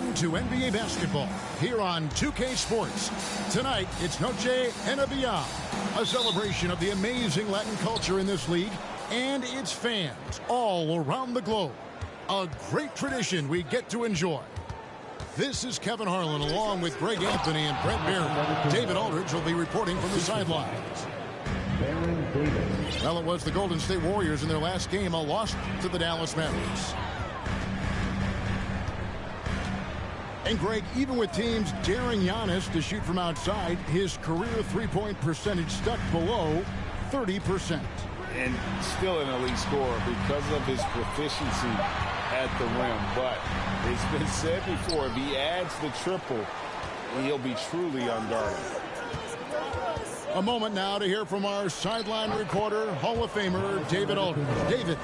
Welcome to NBA basketball here on 2K Sports. Tonight, it's Noche Enabia, a celebration of the amazing Latin culture in this league and its fans all around the globe. A great tradition we get to enjoy. This is Kevin Harlan along with Greg Anthony and Brett Barron. David Aldridge will be reporting from the sidelines. Well, it was the Golden State Warriors in their last game, a loss to the Dallas Mavericks. And Greg, even with teams daring Giannis to shoot from outside, his career three-point percentage stuck below 30%. And still an elite scorer because of his proficiency at the rim. But it's been said before, if he adds the triple, he'll be truly unguarded. A moment now to hear from our sideline reporter, Hall of Famer David Aldridge. David.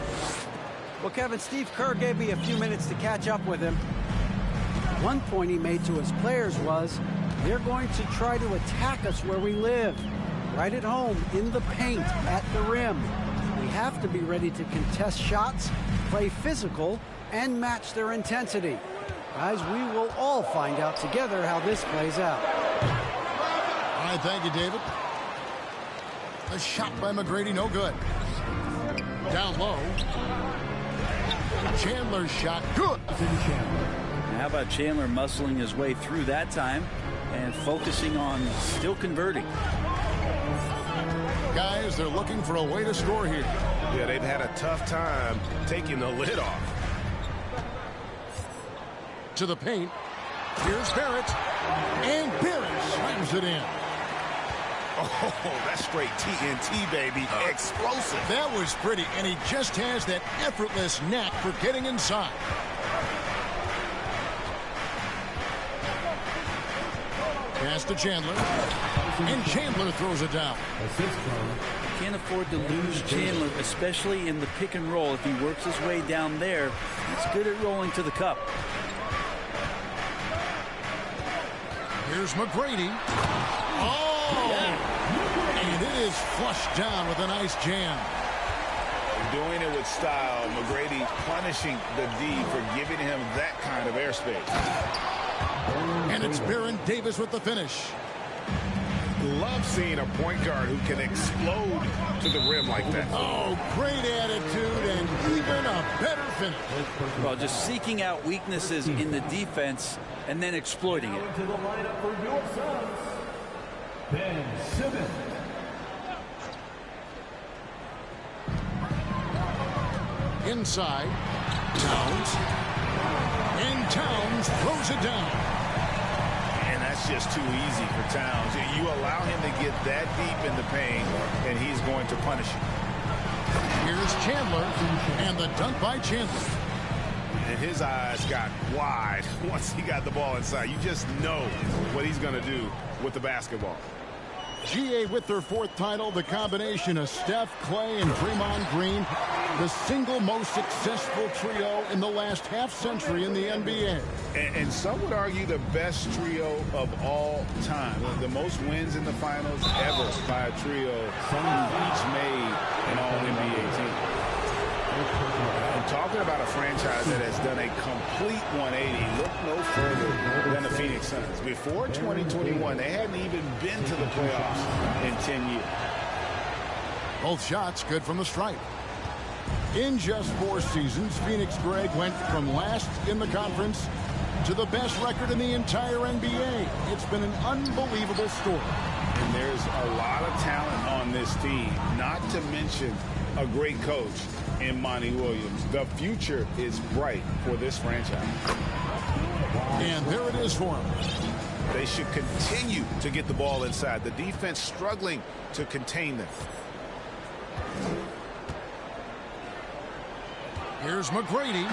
Well, Kevin, Steve Kerr gave me a few minutes to catch up with him. One point he made to his players was, they're going to try to attack us where we live, right at home, in the paint, at the rim. We have to be ready to contest shots, play physical, and match their intensity. Guys, we will all find out together how this plays out. All right, thank you, David. A shot by McGrady, no good. Down low. Chandler's shot, good. How about Chandler muscling his way through that time and focusing on still converting? Guys, they're looking for a way to score here. Yeah, they've had a tough time taking the lid off. To the paint. Here's Barrett. And Barrett slams it in. Oh, that's straight TNT, baby. Explosive. That was pretty, and he just has that effortless knack for getting inside. Pass to Chandler. And Chandler throws it down. Can't afford to lose Chandler, especially in the pick and roll. If he works his way down there, he's good at rolling to the cup. Here's McGrady. Oh! Yeah. And it is flushed down with a nice jam. Doing it with style. McGrady punishing the D for giving him that kind of airspace. And it's Baron Davis with the finish. Love seeing a point guard who can explode to the rim like that. Oh, great attitude and even a better finish. Well, just seeking out weaknesses in the defense and then exploiting it. To the lineup for your Suns, Ben Simmons. Inside, Towns. And Towns throws it down. And that's just too easy for Towns. You allow him to get that deep in the paint, and he's going to punish you. Here's Chandler, and the dunk by Chandler. And his eyes got wide once he got the ball inside. You just know what he's going to do with the basketball. GA with their fourth title, the combination of Steph, Clay, and Draymond Green, the single most successful trio in the last half-century in the NBA. And some would argue the best trio of all time. The most wins in the finals ever by a trio each made an all-NBA team. I'm talking about a franchise that has done a complete 180. Look no further than the Phoenix Suns. Before 2021, they hadn't even been to the playoffs in 10 years. Both shots good from the stripe. In just 4 seasons, Phoenix, Greg, went from last in the conference to the best record in the entire NBA. It's been an unbelievable story. And there's a lot of talent on this team, not to mention a great coach in Monty Williams. The future is bright for this franchise. And there it is for them. They should continue to get the ball inside. The defense struggling to contain them. Here's McGrady,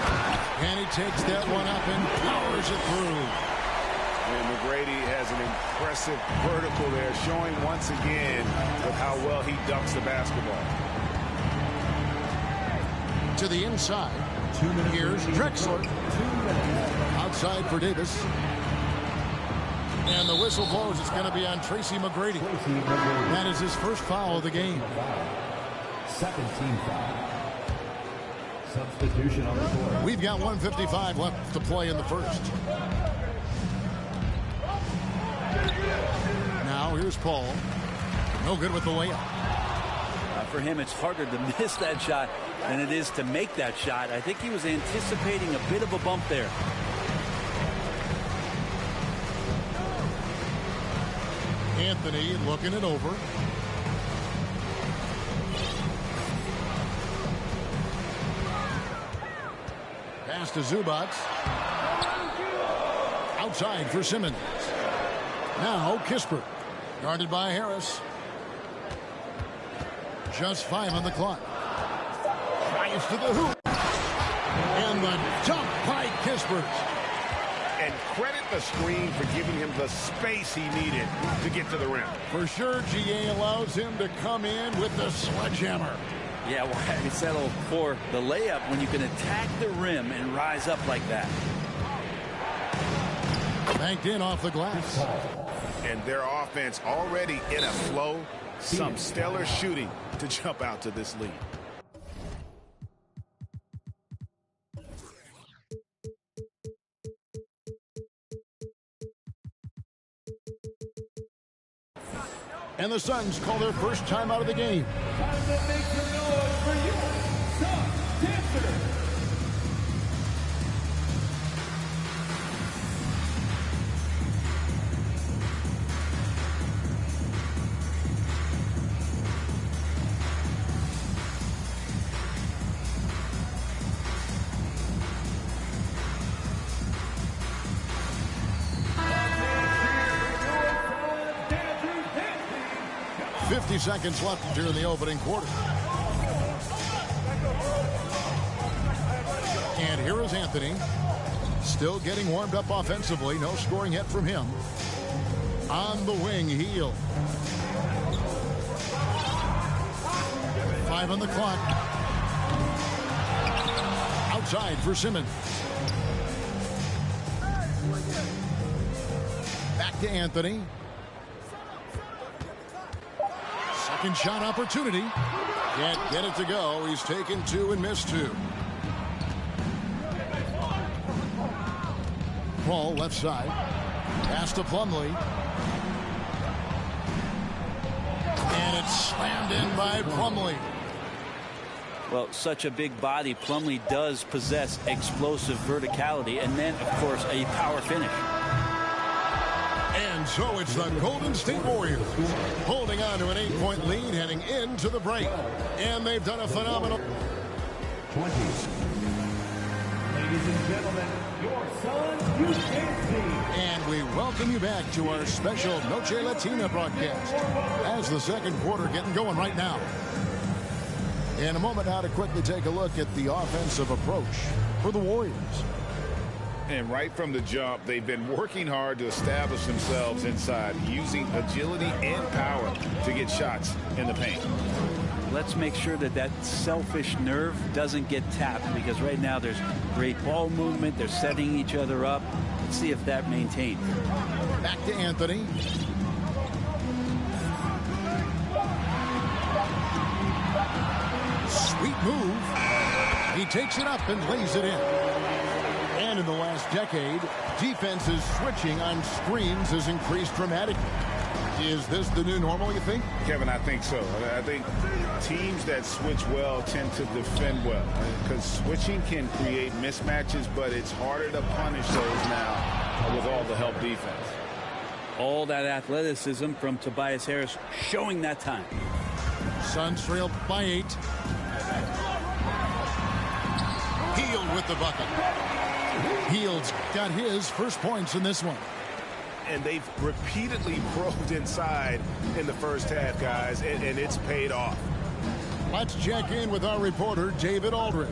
and he takes that one up and powers it through. And McGrady has an impressive vertical there, showing once again with how well he dunks the basketball. To the inside. Here's Drexler. Outside for Davis. And the whistle blows. It's going to be on Tracy McGrady. That is his first foul of the game. Second team foul. Substitution on the board. We've got 1:55 left to play in the first. Now here's Paul. No good with the layup. For him, it's harder to miss that shot than it is to make that shot. I think he was anticipating a bit of a bump there. Anthony looking it over. Pass to Zubac. Outside for Simmons. Now Kispert. Guarded by Harris. Just 5 on the clock. Drives to the hoop. And the dunk by Kispert. And credit the screen for giving him the space he needed to get to the rim. For sure, GA allows him to come in with the sledgehammer. Yeah, why settle for the layup when you can attack the rim and rise up like that? Banked in off the glass. And their offense already in a flow. Some stellar shooting to jump out to this lead. And the Suns call their first time out of the game. Time to make some noise for your Sun Dancer. 50 seconds left here in the opening quarter. And here is Anthony. Still getting warmed up offensively. No scoring yet from him. On the wing, Heel. 5 on the clock. Outside for Simmons. Back to Anthony. Second shot opportunity. Can't get it to go. He's taken 2 and missed 2. Paul left side. Pass to Plumlee. And it's slammed in by Plumlee. Well, such a big body. Plumlee does possess explosive verticality and then, of course, a power finish. And so it's the Golden State Warriors holding on to an 8-point lead heading into the break. And they've done a phenomenal... 20. Ladies and gentlemen, your Suns UK team. And we welcome you back to our special Noche Latina broadcast as the second quarter getting going right now. In a moment now to quickly take a look at the offensive approach for the Warriors. And right from the jump, they've been working hard to establish themselves inside, using agility and power to get shots in the paint. Let's make sure that that selfish nerve doesn't get tapped, because right now there's great ball movement. They're setting each other up. Let's see if that maintains. Back to Anthony. Sweet move. He takes it up and lays it in. And in the last decade, defenses switching on screens has increased dramatically. Is this the new normal, you think? Kevin, I think so. I think teams that switch well tend to defend well, because switching can create mismatches, but it's harder to punish those now with all the help defense. All that athleticism from Tobias Harris showing that time. Suns trailed by 8. Hield with the bucket. Hield's got his first points in this one. And they've repeatedly probed inside in the first half, guys, and it's paid off. Let's check in with our reporter, David Aldridge.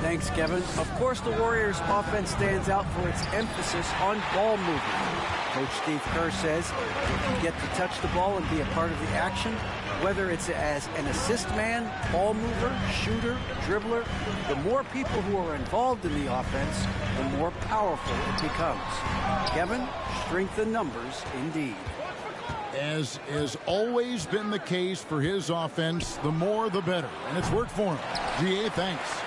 Thanks, Kevin. Of course, the Warriors' offense stands out for its emphasis on ball movement. Coach Steve Kerr says if you get to touch the ball and be a part of the action, whether it's as an assist man, ball mover, shooter, dribbler, the more people who are involved in the offense, the more powerful it becomes. Kevin, strength in numbers indeed. As has always been the case for his offense, the more the better. And it's worked for him. GA, thanks.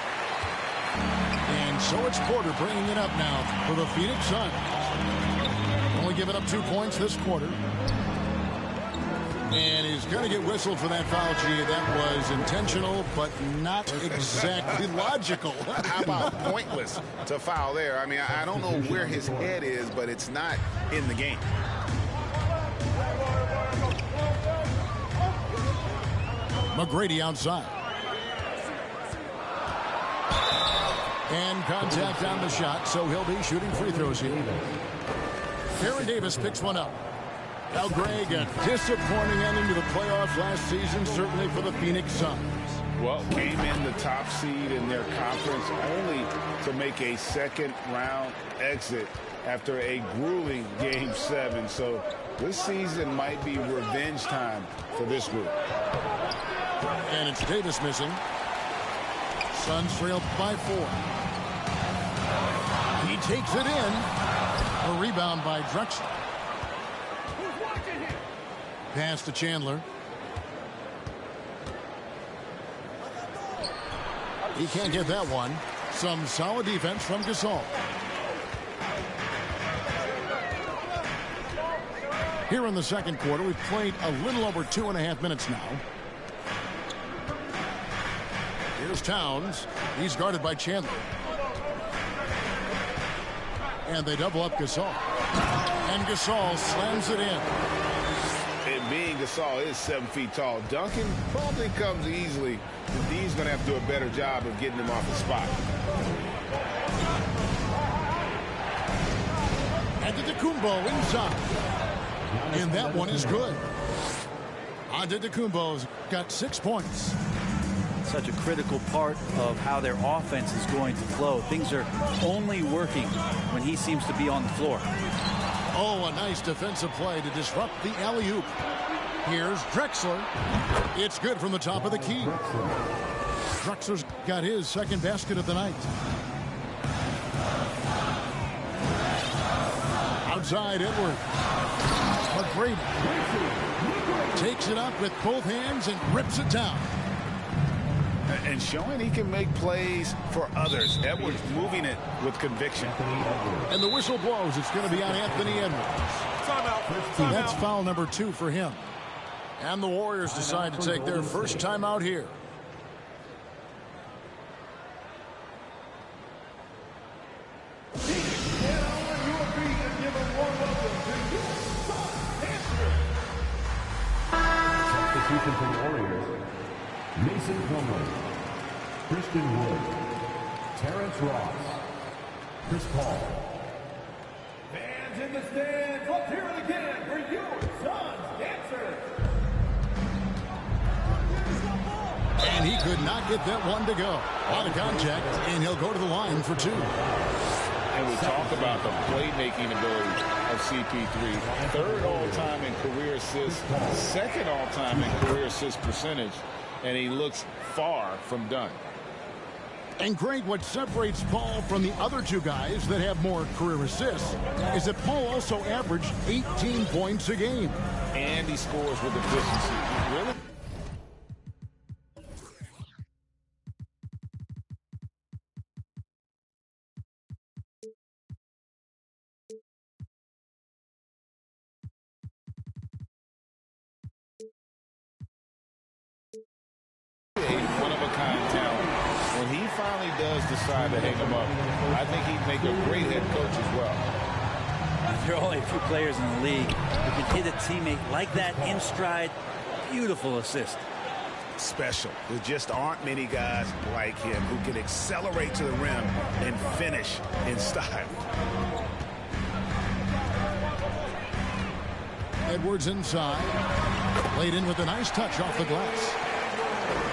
And so it's Porter bringing it up now for the Phoenix Suns. Only giving up 2 points this quarter. And he's going to get whistled for that foul, G. That was intentional, but not exactly logical. How about pointless to foul there? I mean, I don't know where his head is, but it's not in the game. McGrady outside. And contact on the shot, so he'll be shooting free throws here. Aaron Davis picks one up. Now, Greg, a disappointing ending to the playoffs last season, certainly for the Phoenix Suns. Well, came in the top seed in their conference only to make a second-round exit after a grueling Game 7. So this season might be revenge time for this group. And it's Davis missing. Suns trail by 4. He takes it in. A rebound by Drexler. Pass to Chandler. He can't get that one. Some solid defense from Gasol. Here in the second quarter, we've played a little over 2.5 minutes now. Here's Towns. He's guarded by Chandler. And they double up Gasol. And Gasol slams it in. And being Gasol is 7 feet tall. Duncan probably comes easily. He's going to have to do a better job of getting him off the spot. Antetokounmpo inside. And that one is good. Antetokounmpo's got 6 points. Such a critical part of how their offense is going to flow. Things are only working when he seems to be on the floor. Oh, a nice defensive play to disrupt the alley-oop. Here's Drexler. It's good from the top of the key. Drexler's got his second basket of the night. Outside Edwards. McGrady takes it up with both hands and rips it down. And showing he can make plays for others. Edwards moving it with conviction. And the whistle blows. It's going to be on Anthony Edwards. Timeout. That's foul number 2 for him. And the Warriors decide to take their first time out here. Substitution for the Warriors. Mason Plumlee, Christian Wood, Terrence Ross, Chris Paul. Fans in the stands, let's hear it again for your Suns dancers. And he could not get that one to go. Out of contact, and he'll go to the line for 2. And we talk about the playmaking ability of CP3. 3rd all-time in career assists, 2nd all-time in career assist percentage. And he looks far from done. And Greg, what separates Paul from the other 2 guys that have more career assists is that Paul also averaged 18 points a game. And he scores with efficiency. Really? One-of-a-kind talent. When he finally does decide to hang him up, I think he'd make a great head coach as well. There are only a few players in the league who can hit a teammate like that in stride. Beautiful assist. Special. There just aren't many guys like him who can accelerate to the rim and finish in style. Edwards inside. Laid in with a nice touch off the glass.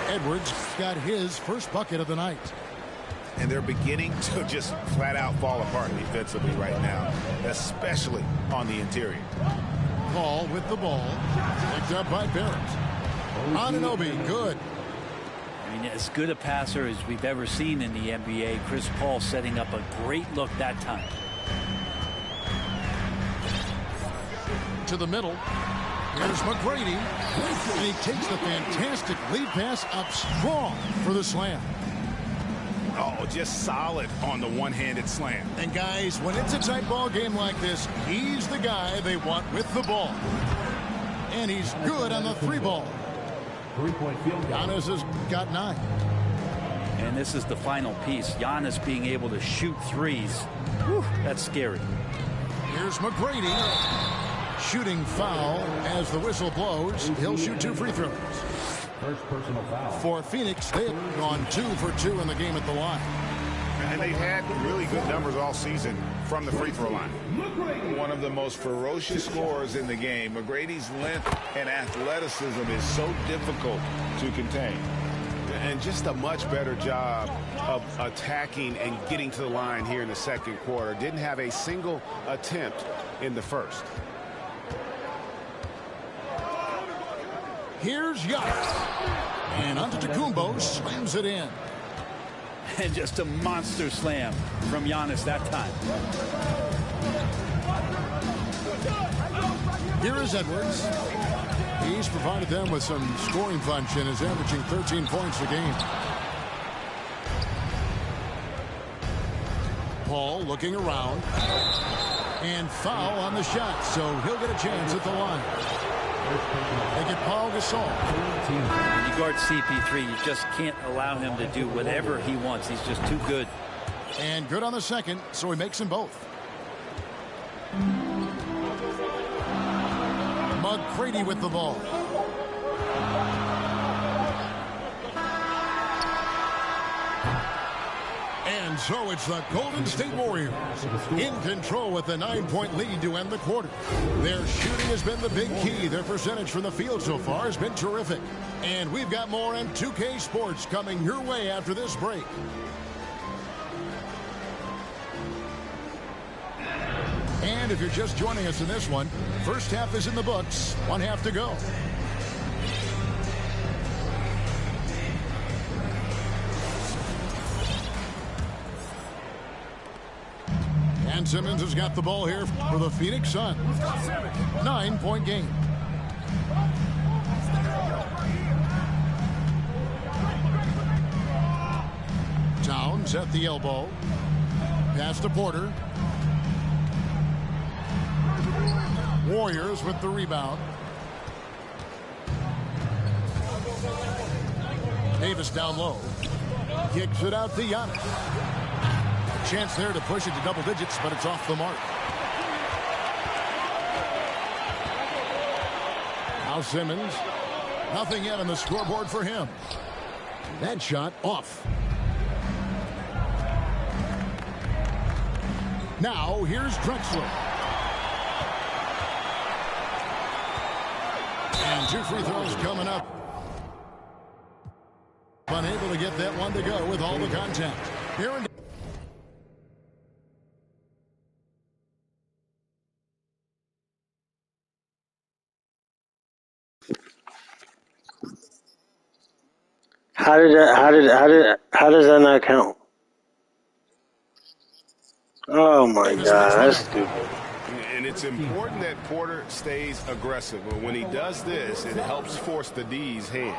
Edwards got his first bucket of the night. And they're beginning to just flat out fall apart defensively right now, especially on the interior. Paul with the ball. Picked up by Barrett. Anunoby, good. I mean, as good a passer as we've ever seen in the NBA. Chris Paul setting up a great look that time. To the middle. Here's McGrady. And he takes the fantastic lead pass up strong for the slam. Oh, just solid on the one-handed slam. And guys, when it's a tight ball game like this, he's the guy they want with the ball. And he's good on the 3-ball. 3-point field goal. Giannis has got 9. And this is the final piece. Giannis being able to shoot threes. Whew, that's scary. Here's McGrady. Shooting foul as the whistle blows. He'll shoot 2 free throws. First personal foul. For Phoenix, they've gone 2 for 2 in the game at the line. And they've had really good numbers all season from the free throw line. One of the most ferocious scorers in the game. McGrady's length and athleticism is so difficult to contain. And just a much better job of attacking and getting to the line here in the second quarter. Didn't have a single attempt in the first. Here's Giannis. And Antetokounmpo slams it in. And just a monster slam from Giannis that time. Here is Edwards. He's provided them with some scoring punch and is averaging 13 points a game. Paul looking around. And foul on the shot, so he'll get a chance at the line. They get Paul Gasol. When you guard CP3, you just can't allow him to do whatever he wants. He's just too good. And good on the second, so he makes them both. McGrady with the ball. And so it's the Golden State Warriors in control with a 9-point lead to end the quarter. Their shooting has been the big key. Their percentage from the field so far has been terrific. And we've got more on 2K Sports coming your way after this break. And if you're just joining us in this one, first half is in the books. 1 half to go. And Simmons has got the ball here for the Phoenix Suns. 9-point game. Towns at the elbow. Pass to Porter. Warriors with the rebound. Davis down low. Kicks it out to Giannis. Chance there to push it to double digits, but it's off the mark. Now Simmons. Nothing yet on the scoreboard for him. That shot off. Now here's Drexler. And 2 free throws coming up. Unable to get that one to go with all the contact. Here and How does that not count? Oh my God, that's stupid. And it's important that Porter stays aggressive. But when he does this, it helps force the D's hand.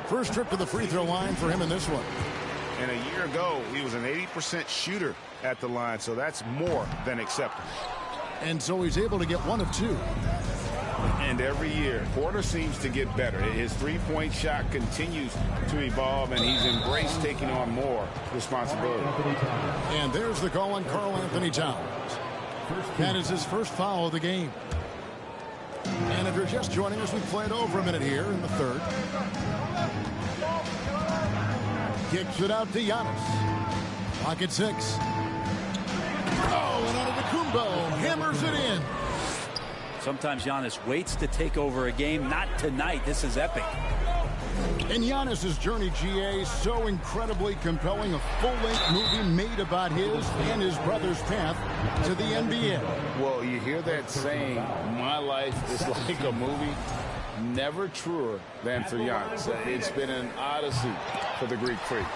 first trip to the free throw line for him in this one. And a year ago, he was an 80% shooter at the line, so that's more than acceptable. And so he's able to get 1 of 2. And every year, Porter seems to get better. His three-point shot continues to evolve, and he's embraced taking on more responsibility. And there's the call on Karl Anthony Towns. That is his first foul of the game. And if you're just joining us, we've played over a minute here in the third. Kicks it out to Giannis. Pocket 6. Oh, and Antetokounmpo hammers it in. Sometimes Giannis waits to take over a game. Not tonight. This is epic. And Giannis's journey, GA, so incredibly compelling. A full-length movie made about his and his brother's path to the NBA. Well, you hear that saying, my life is like a movie. Never truer than for Giannis. It's been an odyssey for the Greek freak.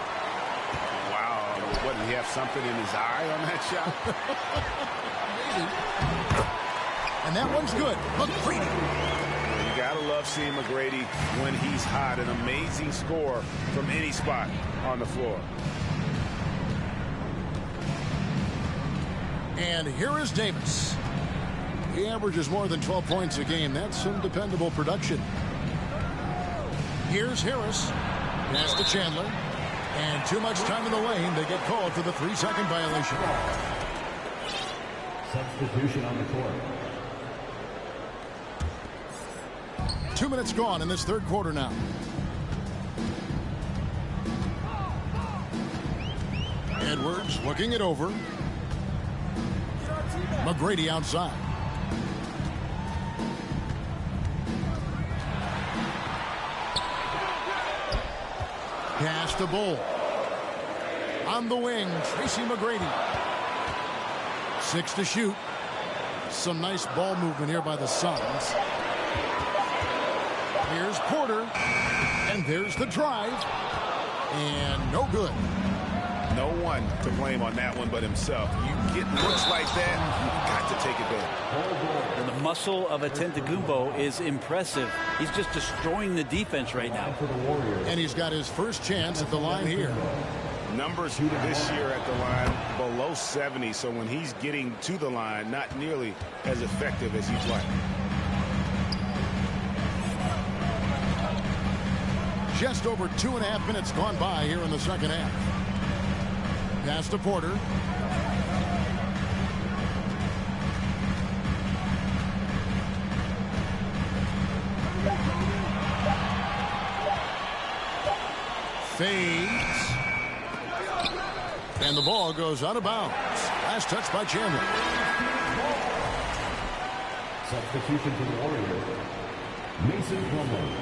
Wow. What, did he have something in his eye on that shot? Maybe. And that one's good. McGrady. You got to love seeing McGrady when he's hot. An amazing score from any spot on the floor. And here is Davis. He averages more than 12 points a game. That's some dependable production. Here's Harris. Pass to Chandler. And too much time in the lane. They get called for the 3-second violation. Substitution on the court. 2 minutes gone in this third quarter now. Edwards looking it over. McGrady outside. Pass to Bull. On the wing, Tracy McGrady. 6 to shoot. Some nice ball movement here by the Suns. Here's Porter. And there's the drive. And no good. No one to blame on that one but himself. You get looks like that, you got to take it there. And the muscle of Antetokounmpo is impressive. He's just destroying the defense right now. And he's got his first chance at the line here. Numbers this year at the line below 70, so when he's getting to the line, not nearly as effective as he'd like. Just over 2.5 minutes gone by here in the second half. Pass to Porter. Fades. And the ball goes out of bounds. Last touch by Chandler. Substitution for the Warriors. Mason Plumlee.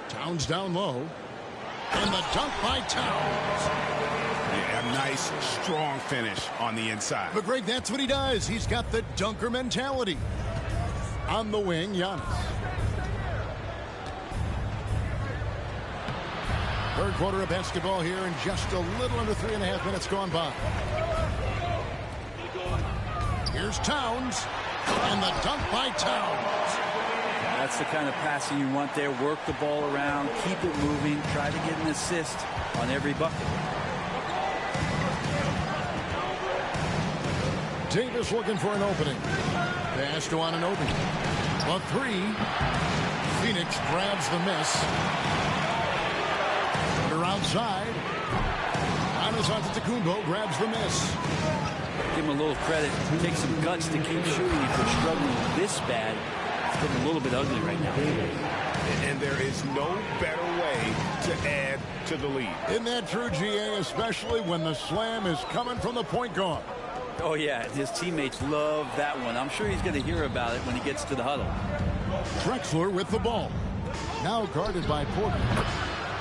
Towns down low. And the dunk by Towns. Yeah, a nice, strong finish on the inside. But Greg, that's what he does. He's got the dunker mentality. On the wing, Giannis. Third quarter of basketball here, and just a little under 3.5 minutes gone by. Here's Towns. And the dunk by Towns. That's the kind of passing you want there. Work the ball around, keep it moving, try to get an assist on every bucket. Davis looking for an opening. Pass to Anunoby. A 3. Phoenix grabs the miss. They're outside. Antetokounmpo grabs the miss. Give him a little credit. Take some guts to keep shooting if they're struggling this bad. It's looking a little bit ugly right now. And there is no better way to add to the lead. Isn't that true, GA, especially when the slam is coming from the point guard? Oh, yeah. His teammates love that one. I'm sure he's going to hear about it when he gets to the huddle. Drexler with the ball. Now guarded by Porter.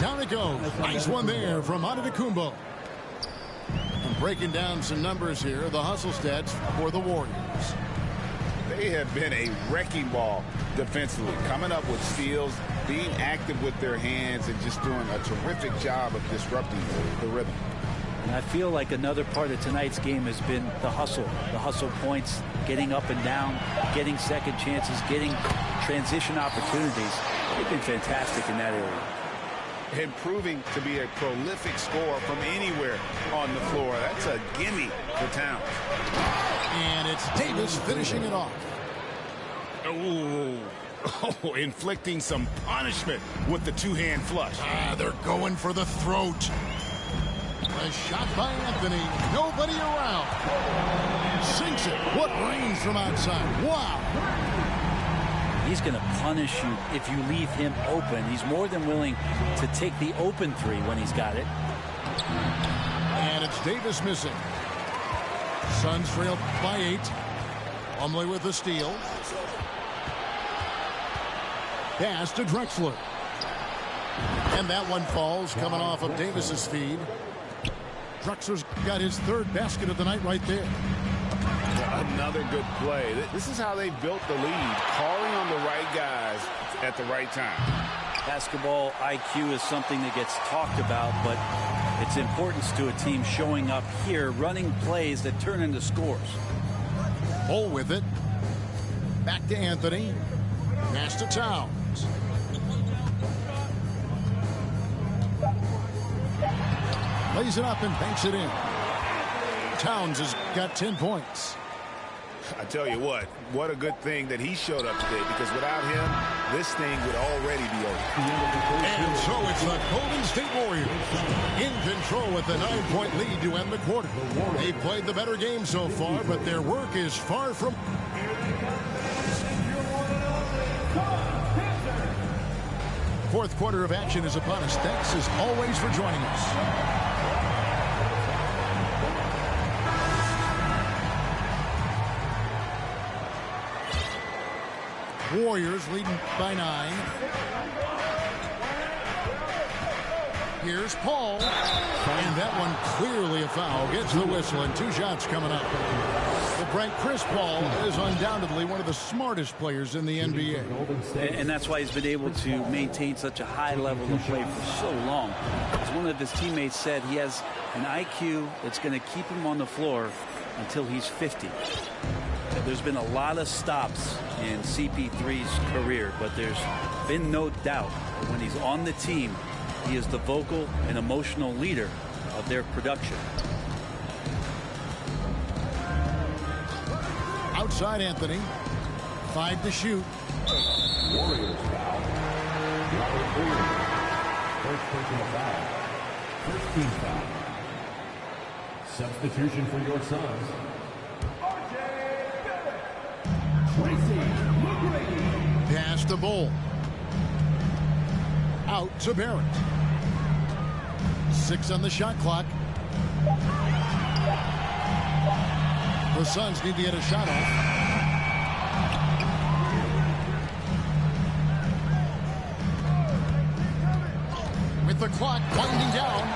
Down it goes. Nice one there from Antetokounmpo. And breaking down some numbers here, the hustle stats for the Warriors. They have been a wrecking ball defensively, coming up with steals, being active with their hands, and just doing a terrific job of disrupting the rhythm. And I feel like another part of tonight's game has been the hustle points, getting up and down, getting second chances, getting transition opportunities. They've been fantastic in that area. And proving to be a prolific scorer from anywhere on the floor. That's a gimme for Towns. And it's Davis finishing it off. Oh, inflicting some punishment with the two-hand flush. They're going for the throat. A shot by Anthony. Nobody around. Sinks it. What range from outside. Wow. He's going to punish you if you leave him open. He's more than willing to take the open 3 when he's got it. And it's Davis missing. Suns trail by 8. Plumlee with the steal. Pass to Drexler. And that one falls coming off of Davis's feed. Drexler's got his third basket of the night right there. Another good play. This is how they built the lead, calling on the right guys at the right time. Basketball IQ is something that gets talked about, but its importance to a team showing up here, running plays that turn into scores. Bull with it. Back to Anthony. Pass to Towns. Lays it up and banks it in. Towns has got 10 points. I tell you what a good thing that he showed up today, because without him, this thing would already be over. And so it's the Golden State Warriors in control with a 9-point lead to end the quarter. They've played the better game so far, but their work is far from... Fourth quarter of action is upon us. Thanks as always for joining us. Warriors leading by 9. Here's Paul. And that one clearly a foul. Gets the whistle and 2 shots coming up. But Frank, Chris Paul is undoubtedly one of the smartest players in the NBA. And that's why he's been able to maintain such a high level of play for so long. As one of his teammates said, he has an IQ that's going to keep him on the floor until he's 50. There's been a lot of stops in CP3's career, but there's been no doubt that when he's on the team, he is the vocal and emotional leader of their production. Outside Anthony. 5 to shoot. Warriors foul. Robert Williams. First personal foul. First team foul. Substitution for your Suns. Pass to Bull. Out to Barrett. 6 on the shot clock. The Suns need to get a shot off. With the clock winding down,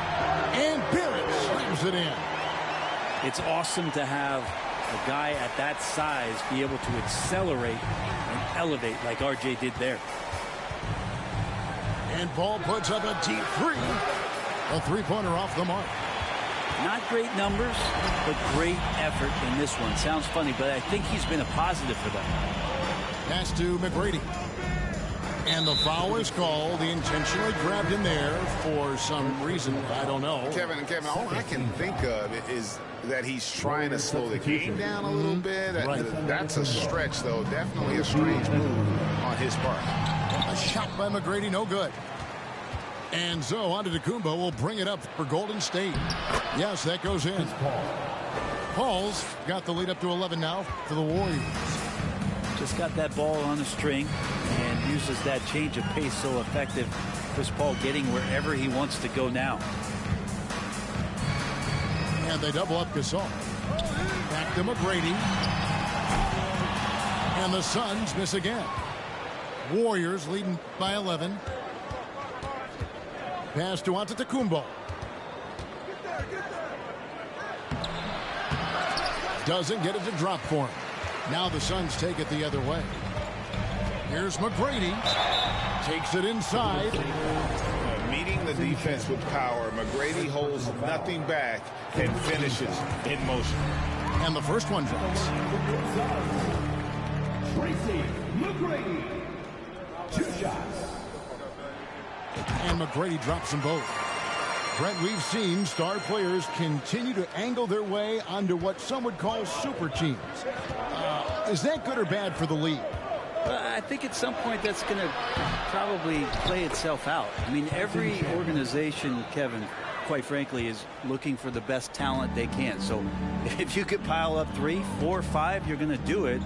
and Barrett slams it in. It's awesome to have a guy at that size be able to accelerate and elevate like RJ did there. And Paul puts up a deep 3. A 3-pointer off the mark. Not great numbers, but great effort in this one. Sounds funny, but I think he's been a positive for them. Pass to McGrady. And the foul is called. He intentionally grabbed him there for some reason. I don't know. Kevin, all I can think of is that he's trying to slow the game down a little bit. Right. That's a stretch, though. Definitely a strange move on his part. A shot by McGrady, no good. And so Antetokounmpo will bring it up for Golden State. Yes, that goes in. Paul's got the lead up to 11 now for the Warriors. Just got that ball on the string and uses that change of pace so effective. Chris Paul getting wherever he wants to go now. And they double up Gasol. Back to McGrady. And the Suns miss again. Warriors leading by 11. Pass to Antetokounmpo. Doesn't get it to drop for him. Now the Suns take it the other way. Here's McGrady. Takes it inside. Meeting the defense with power, McGrady holds nothing back and finishes in motion. And the first one drops. Tracy McGrady. 2 shots. And McGrady drops them both. Brent, we've seen star players continue to angle their way onto what some would call super teams. Is that good or bad for the league? I think at some point that's going to probably play itself out. I mean, every organization, Kevin, quite frankly, is looking for the best talent they can. So if you could pile up 3, 4, 5, you're going to do it.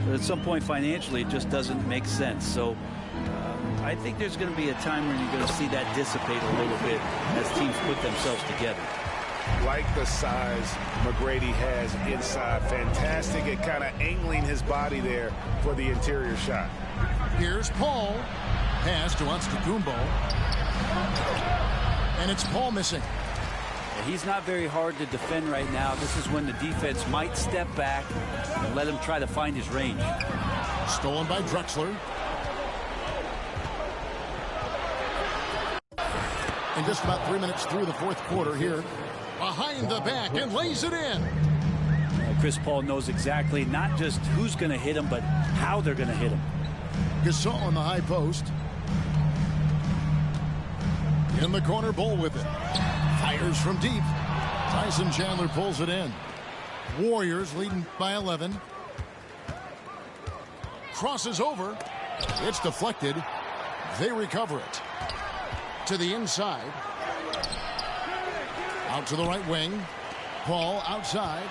But at some point financially, it just doesn't make sense. So I think there's going to be a time when you're going to see that dissipate a little bit as teams put themselves together. Like the size McGrady has inside. Fantastic at kind of angling his body there for the interior shot. Here's Paul. Pass to Antetokounmpo. And it's Paul missing. He's not very hard to defend right now. This is when the defense might step back and let him try to find his range. Stolen by Drexler. And just about 3 minutes through the fourth quarter here. Behind the back and lays it in. Chris Paul knows exactly not just who's going to hit him, but how they're going to hit him. Gasol on the high post. In the corner, Bull with it. Fires from deep. Tyson Chandler pulls it in. Warriors leading by 11. Crosses over. It's deflected. They recover it. To the inside. Out to the right wing. Paul outside.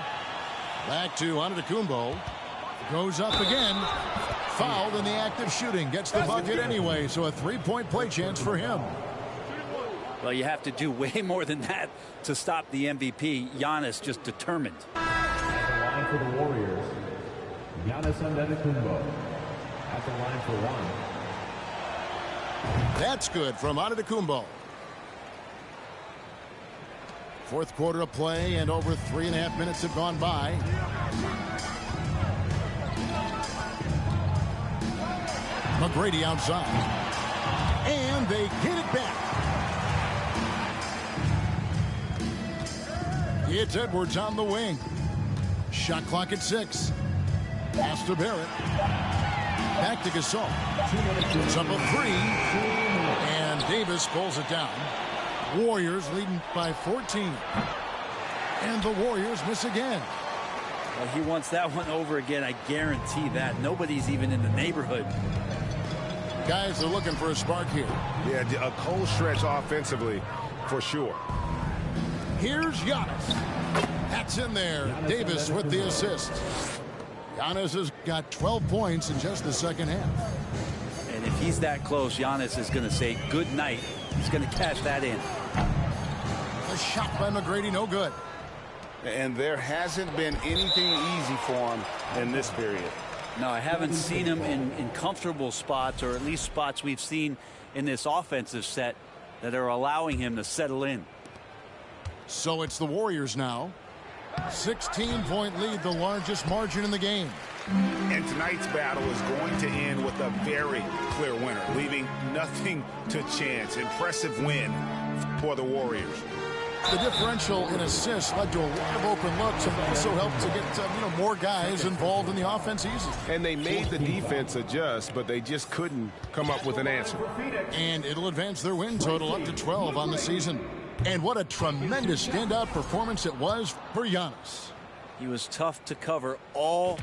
Back to Antetokounmpo. Goes up again. Fouled in the act of shooting. Gets the bucket anyway, so a three-point play chance for him. Well, you have to do way more than that to stop the MVP. Giannis just determined. At the line for the Warriors, Giannis Antetokounmpo. At the line for one. That's good from Antetokounmpo. Fourth quarter of play, and over 3.5 minutes have gone by. McGrady outside. And they get it back. It's Edwards on the wing. Shot clock at 6. Pass to Barrett. Back to Gasol. It's up a 3. And Davis pulls it down. Warriors leading by 14. And the Warriors miss again. Well, he wants that one over again. I guarantee that. Nobody's even in the neighborhood. Guys are looking for a spark here. Yeah, a cold stretch offensively for sure. Here's Giannis. That's in there. Davis with the assist. Giannis has got 12 points in just the second half. And if he's that close, Giannis is going to say good night. He's going to cash that in. A shot by McGrady, no good. And there hasn't been anything easy for him in this period. No, I haven't seen him in comfortable spots, or at least spots we've seen in this offensive set that are allowing him to settle in. So it's the Warriors now. 16-point lead, the largest margin in the game. And tonight's battle is going to end with a very clear winner, leaving nothing to chance. Impressive win for the Warriors. The differential in assists led to a lot of open looks and also helped to get more guys involved in the offense easy. And they made the defense adjust, but they just couldn't come up with an answer. And it'll advance their win total up to 12 on the season. And what a tremendous standout performance it was for Giannis. He was tough to cover all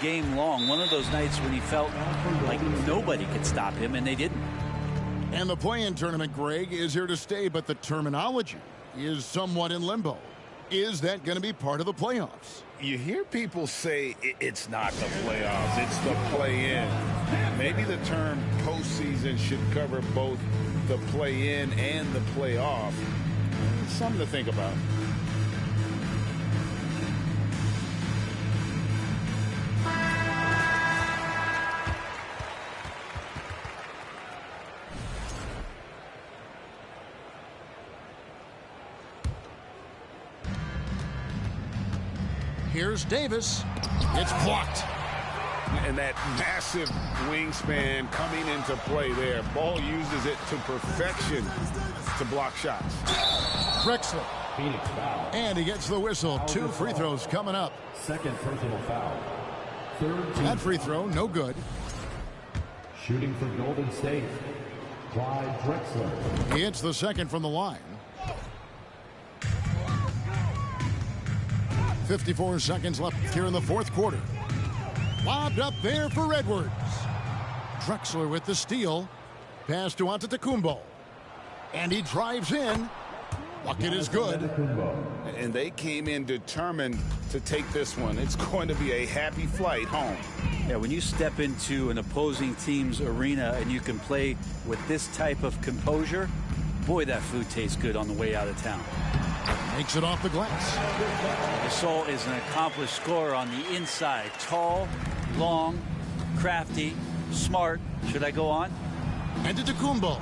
game long. One of those nights when he felt like nobody could stop him, and they didn't. And the play-in tournament, Greg, is here to stay, but the terminology is somewhat in limbo. Is that going to be part of the playoffs? You hear people say it's not the playoffs, it's the play-in. Maybe the term postseason should cover both the play-in and the playoff. Something to think about. Here's Davis. It's blocked. And that massive wingspan coming into play there. Ball uses it to perfection to block shots. Drexler. Phoenix foul. And he gets the whistle. 2 free throws coming up. Second personal foul. Third team. That free throw, no good. Shooting for Golden State. Clyde Drexler. He hits the second from the line. 54 seconds left here in the fourth quarter. Lobbed up there for Edwards. Drexler with the steal. Pass to Antetokounmpo. And he drives in. Bucket is good. And they came in determined to take this one. It's going to be a happy flight home. Yeah, when you step into an opposing team's arena and you can play with this type of composure, boy, that food tastes good on the way out of town. Makes it off the glass. Gasol is an accomplished scorer on the inside. Tall, long, crafty, smart. Should I go on? Antetokounmpo.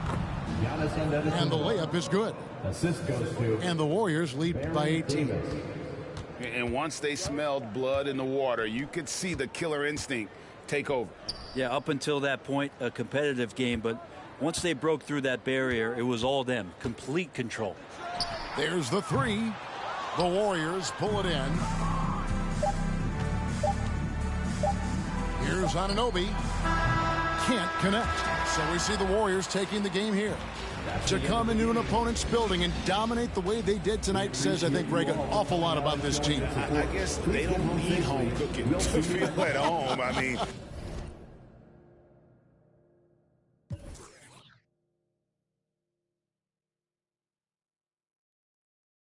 And the layup is good. Assist goes to. And the Warriors lead by 18. And once they smelled blood in the water, you could see the killer instinct take over. Yeah, up until that point, a competitive game. But once they broke through that barrier, it was all them. Complete control. There's the 3. The Warriors pull it in. Here's Anunoby. can't connect. So we see the Warriors taking the game here. To come into an opponent's building and dominate the way they did tonight says, I think, Greg, an awful lot about this team. I guess they don't need home cooking to feel at home. I mean,